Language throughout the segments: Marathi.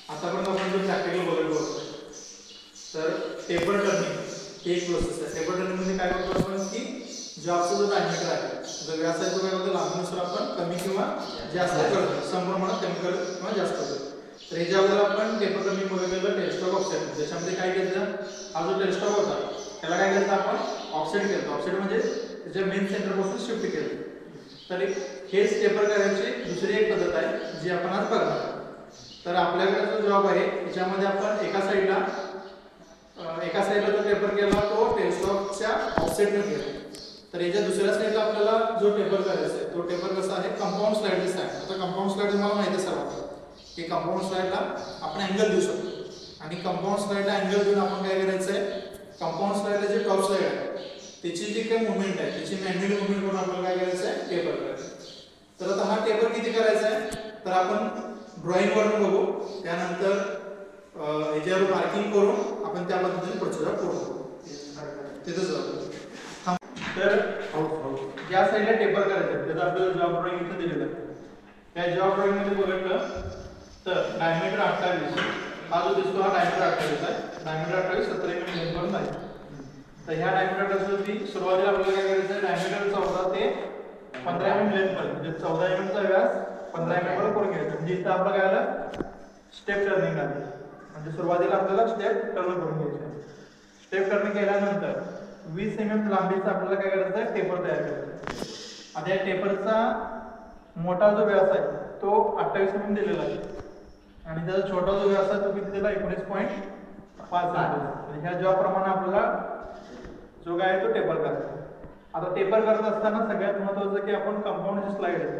आता पण आपण जो प्रॅक्टिकल बघत होतो तर टेपर टर्निंग एक प्रोसेस आहे। टेपर टर्निंग मध्ये काय करतो आपण की जॉबचा जो डायमीटर आहे जो व्यास आहे तो काय होतो लांबीनुसार आपण कमी किंवा जास्त करतो, समप्रमाणात कमी करतो किंवा जास्त करतो। तर याच्या अगोदर आपण टेपर टर्निंग बघितलेलं टेलस्टॉक ऑफसेट, त्याच्यामध्ये काय केलं हा जो टेलस्टॉक होता त्याला काय केलं आपण ऑफसेट केलं। ऑफसेट म्हणजे त्याच्या मेन सेंटर पासून शिफ्ट केलं। तर हेच टेपर करायची दुसरी एक पद्धत आहे जी आपण आज बघणार। तर आपल्याकडे जो जॉब आहे त्याच्यामध्ये आपण एका साइडला जो टेपर केला तो टेलस्टॉकच्या ऑफसेटने केला। तर याच्या दुसऱ्या साइडला आपल्याला जो टेपर करायचा आहे तो टेपर कसा आहे कंपाऊंड स्लाइडचा आहे। आता कंपाऊंड स्लाइड तुम्हाला माहिती आहे सर्वांना की कंपाऊंड स्लाइडला आपण अँगल देऊ शकतो आणि कंपाऊंड स्लाइडला अँगल देऊन आपण काय करायचं आहे कंपाऊंड स्लाइडला जे टॉप स्लाइड आहे त्याची जी काही मूवमेंट आहे त्याची मॅन्युअल मूवमेंट करून आपल्याला काय करायचं आहे टेपर करायचं। तर आता हा टेपर किती करायचा आहे तर आपण ड्रॉइंग वरून बघू, त्यानंतर याच्यावर मार्किंग करून आपण त्या पद्धतीने प्रोसिजर करू तिथं जाऊ। तर ज्या साईडला टेपर करायचं त्याचा आपल्याला जॉब ड्रॉइंग इथं दिलेलं आहे। त्या जॉब ड्रॉइंग मध्ये बघितलं तर डायमीटर 28 हा जो दिसतो हा डायमीटर 28 आहे। डायमीटर 28 17 mm लेंथपर्यंत आहे। तर ह्या डायमीटरची सुरुवातीला आपल्याला काय करायचं आहे डायमीटर 14 ते 15 mm लेंथ पर्यंत म्हणजे 14 mm चा व्यास 15 mm वर करून घ्यायचा। म्हणजे इथं आपलं काय आलं स्टेप टर्निंग आली, म्हणजे सुरुवातीला आपल्याला स्टेप टर्न करून घ्यायचं। स्टेप टर्न केल्यानंतर 20 mm लांबीचा आपल्याला काय करायचं आहे टेपर तयार करायचा। आता या टेपरचा मोठा जो व्यास आहे तो 28 mm दिलेला आहे आणि त्याचा छोटा जो व्यास आहे तो किती दिला 19.5 म्हणजे ह्या जॉब प्रमाणे आपल्याला जो काय आहे तो टेपर करायचा। आता टेपर करत असताना सगळ्यात महत्त्वाचं की आपण कंपाऊंड जी स्लाइड आहे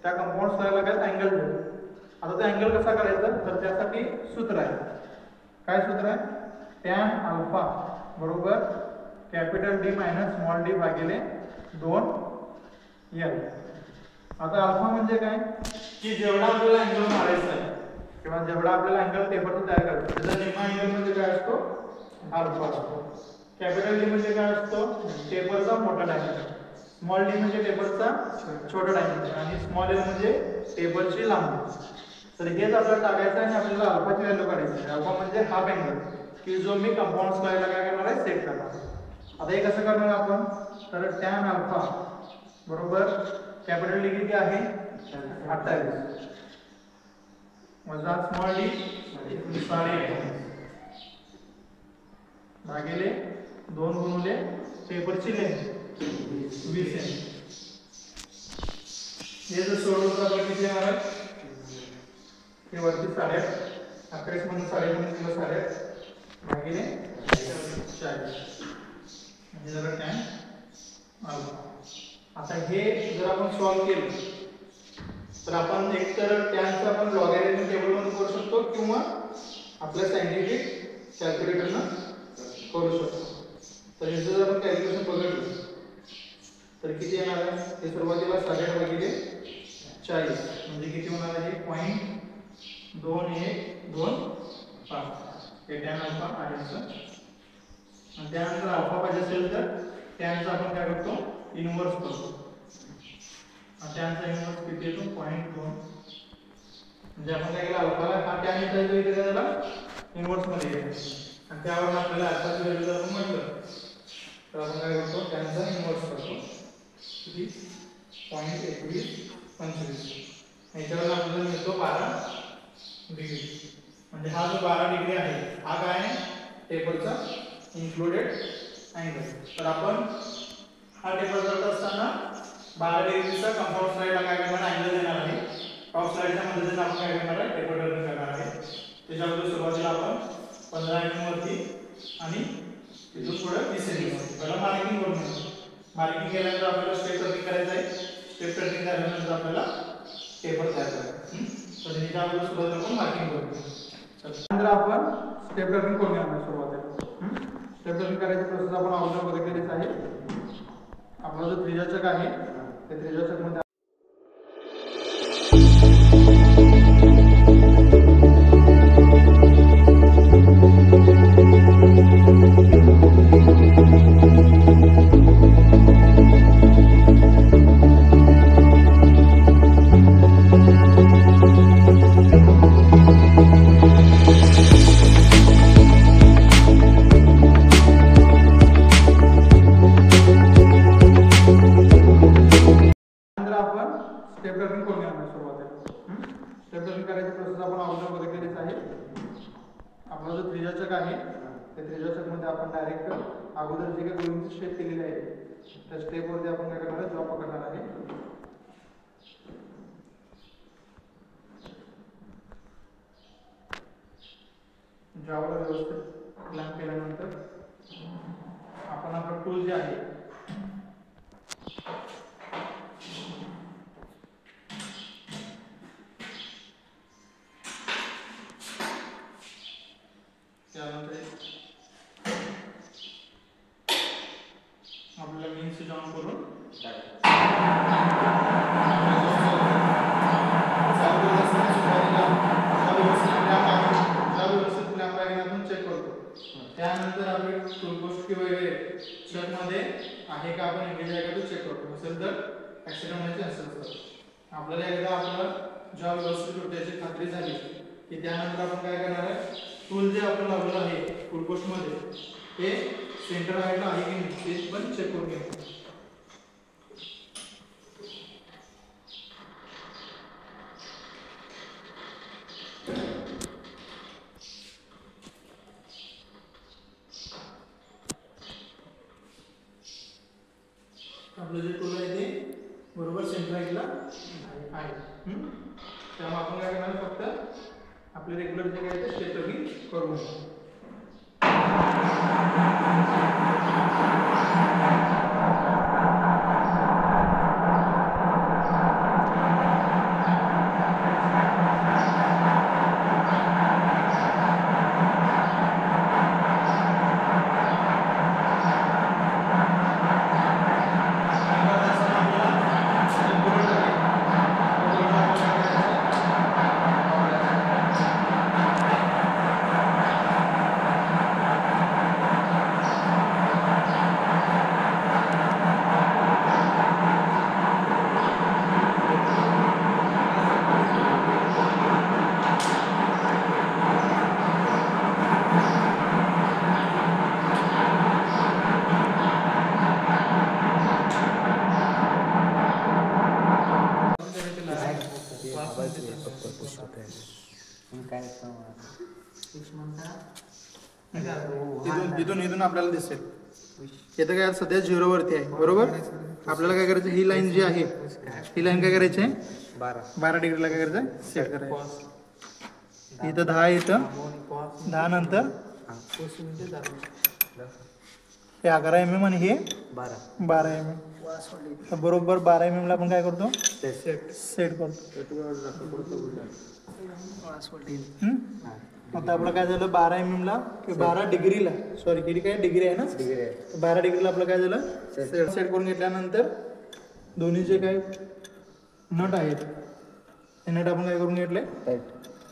त्या कंपाऊंड स्लाइडला काय अँगल देतो। आता ते अँगल कसा करायचा तर त्यासाठी सूत्र आहे। काय सूत्र आहे tan अल्फा बरोबर capital D minus small d भागिले 2l। आता अल्फा म्हणजे काय की जेवढा आपल्याला अँगल मारायचा आहे किंवा जेवढा आपल्याला अँगल टेपरचा तयार करायचा त्याचा निम्मा अँगल म्हणजे काय असतो अल्फा असतो। कॅपिटल D म्हणजे काय असतो टेपरचा मोठा डायमीटर, स्मॉल d म्हणजे टेपरचा छोटा डायमीटर आणि स्मॉल l म्हणजे टेपरची लांबी। तर हेच आपल्याला टाकायचं आहे आणि आपल्याला अल्फाची व्हॅल्यू काढायची आहे। अल्फा म्हणजे हाफ अँगल की जो मी कंपाऊंड स्लाइडला काय करणार आहे सेट करणार। आता हे कसं करणार आपण तर tan अल्फा बरोबर कॅपिटल D किती आहे 28 वजा स्मॉल d 8.5 भागिले 2 गुणिले टेपरची लेंथ 20 mm। हे जर सोडवलं तर आपल्याला किती येणार आहे हे वरती 8.5 28 मधून 8.5 किलो 8.5 भागिले 40 म्हणजे जरा tan अल्फा। आता हे जर आपण सॉल्व केलं तर आपण एकतर टॅनचं आपण लॉगॅरिथम टेबलमध्ये करू शकतो किंवा आपल्या सायंटिफिक कॅल्क्युलेटरनं करू शकतो। तर याचं जर आपण कॅल्क्युलेशन बघितलं तर किती येणार आहे ते सुरुवातीला 8.5 भागिले 40 म्हणजे किती होणार आहे 0.2125 हे टॅन अल्फा आहे असं। आणि त्यानंतर अल्फा पाहिजे असेल तर टॅनचा आपण काय करतो इनव्हर्स करतो। टॅनचा इनव्हर्स किती येतो 0.2 म्हणजे आपण काय केलं अल्फाला हा टॅन इथं येतो इथे त्याला इनव्हर्स मध्ये येतो आणि त्यावर आपल्याला अल्फाची व्हॅल्यू जर आपण म्हटलं तर आपण काय करतो टॅनचा इनव्हर्स करतो किती 0.2125 याच्यावर आपल्याला मिळतो 12 डिग्री। म्हणजे हा जो 12 डिग्री आहे हा काय टेपरचा इन्क्लुडेड अँगल। तर आपण हा टेपर करत असताना 12 डिग्रीचा कंपाऊंड स्लाइडला काय करणार अँगल देणार आहे। टॉप स्लाइडच्या मदतीने आपण काय करणार आहे टेपर टर्निंग करणार आहे। त्याच्यामध्ये सुरुवातीला आपण 15 mm वरती आणि तिथून पुढे 20 mm पहिला मार्किंग करून घ्यायचं। मार्किंग केल्यानंतर आपल्याला स्टेप टर्निंग करायचं आहे। स्टेप टर्निंग झाल्यानंतर आपल्याला टेपर तयार करायचं आहे। तर त्याच्या अगोदर सुरुवातीला आपण मार्किंग करू। त्यानंतर आपण स्टेप टर्निंग करून घेणार सुरुवातीला। स्टेप टर्निंग करायची प्रोसेस आपण अगोदर बघितलेलीच आहे। आपला जो त्रिज्याचक आहे त्या त्रिज्याचक मध्ये स्टेप टर्निंग कोण घेणार सुरुवातीला? स्टेप टर्निंग करायची प्रोसेस आपण अगोदर बघितलेलीच आहे. आपला जो त्रिज्याचक आहे त्या त्रिज्याचकमध्ये आपण डायरेक्ट अगोदर जे काही गोळींची स्टेप केलेली आहे त्या स्टेपवरती आपण काय करणार आहे, जॉब पकडणार आहे. जॉबला व्यवस्थित क्लॅम्प केल्यानंतर आपण आपलं टूल जे आहे त्यानंतर आपल्याला मेन स्विच ऑन करून चेक करतो. त्यानंतर आपण टूलपोस्ट वगैरे चेकमध्ये आहे का आपण एंगेज आहे का तो चेक करतो. नसेल तर ॲक्सिडेंट होण्याचे चान्सेस असतात. आपल्याला एकदा आपला जॉब व्यवस्थित होण्याची खात्री झाली की त्यानंतर आपण काय करणार आहे, टूल जे आपण लावलेलं आहे टूलपोस्टमध्ये ते सेंटर साईडला आहे की नाही ते पण चेक करून घ्यायचं. आपलं जे टूल आहे ते बरोबर सेंटर साईडला आहे. त्यामुळे आपण काय करणार, फक्त आपले रेग्युलर जे काय ते स्टेप टर्निंग करू. इथून आपल्याला दिसेल इथं काय सध्या 0 वरती आहे. बरोबर. आपल्याला काय करायचं, ही लाईन जी आहे ही लाईन काय करायची आहे 12 डिग्रीला काय करायचं सेट करायचं. इथं 10 आहे, इथं 10 नंतर हे 11 mm आणि हे 12 mm. तर बरोबर 12 mm ला आपण काय करतो सेट करतो. आता आपलं काय झालं 12 mm ला 12 डिग्रीला सॉरी किती काय डिग्री आहे ना 12 डिग्रीला आपलं काय झालं सेट करून घेतल्यानंतर दोन्ही जे काय नट आहेत ते नट आपण काय करून घेतले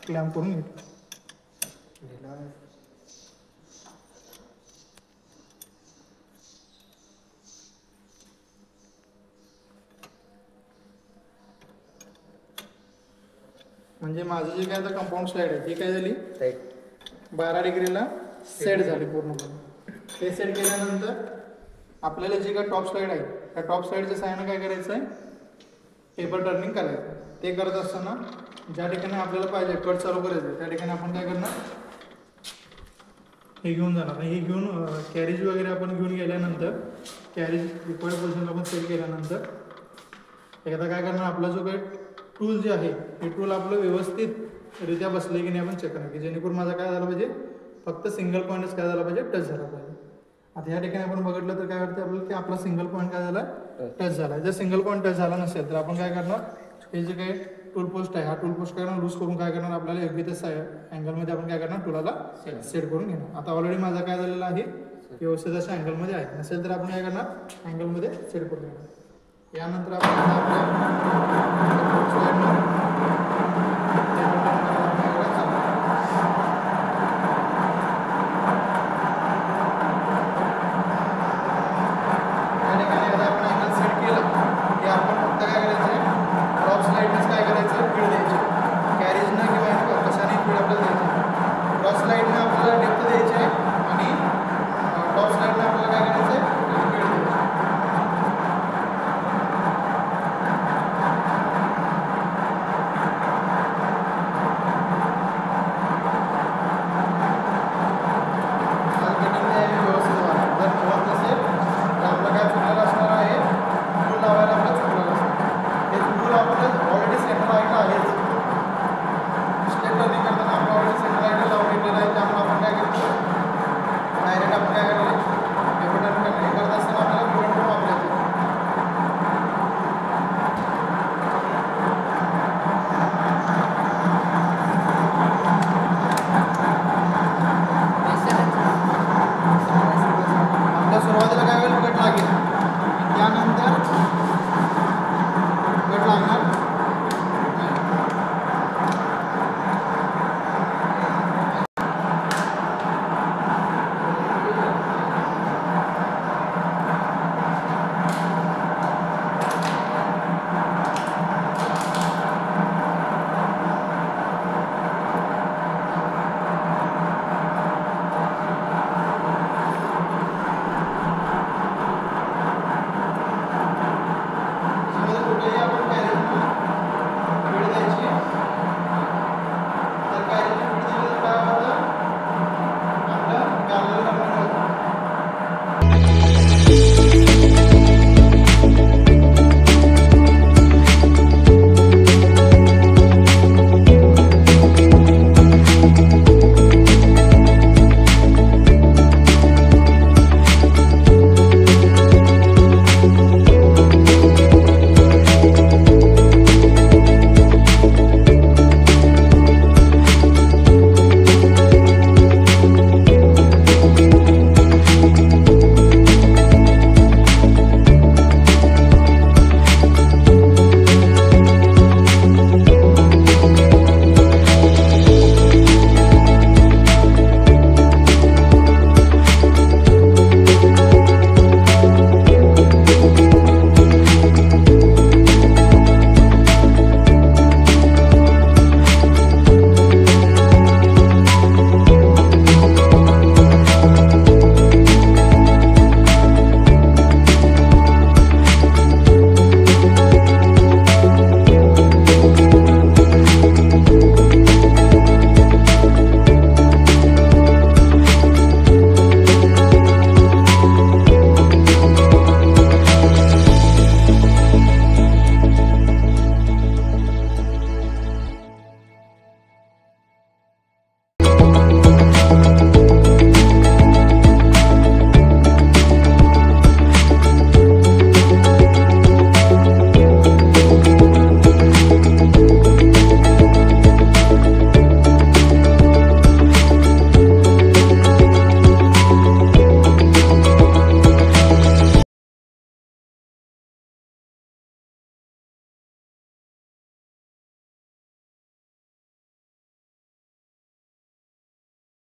क्लॅम्प करून घेतले. म्हणजे माझं जे काय आता कंपाऊंड स्लाइड आहे ती काय झाली 12 डिग्रीला सेट झाली पूर्णपणे. ते सेट केल्यानंतर आपल्याला जे काय टॉप स्लाइड आहे त्या टॉप स्लाइडच्या साहाय्याने काय करायचं आहे टेबल टर्निंग करायचं. ते करत असताना ज्या ठिकाणी आपल्याला पाहिजे कट चालू करायचं त्या ठिकाणी आपण काय करणार हे घेऊन जाणार. हे घेऊन कॅरेज वगैरे आपण घेऊन गेल्यानंतर कॅरेज रिक्वायर्ड पोझिशनला आपण सेट केल्यानंतर एकदा काय करणार आपला जो काही टूल जे आहे हे टूल आपलं व्यवस्थितरित्या बसले की नाही आपण चेक करणार की जेणेकरून माझा काय झाला पाहिजे फक्त सिंगल पॉईंटच काय झाला पाहिजे टच झाला पाहिजे. आता या ठिकाणी आपण बघितलं तर काय वाटतं आपल्याला की आपला सिंगल पॉईंट काय झाला टच झाला. जर सिंगल पॉईंट टच झाला नसेल तर आपण काय करणार हे जे काही टूल पोस्ट आहे हा टूल पोस्ट करणार लूज करून काय करणार आपल्याला योग्य त्या अँगलमध्ये आपण काय करणार टूलाला सेट करून घेणार. आता ऑलरेडी माझा काय झालेला आहे व्यवस्थित अशा अँगलमध्ये आहे. नसेल तर आपण काय करणार अँगलमध्ये सेट करून घेणार. यानंतर आपण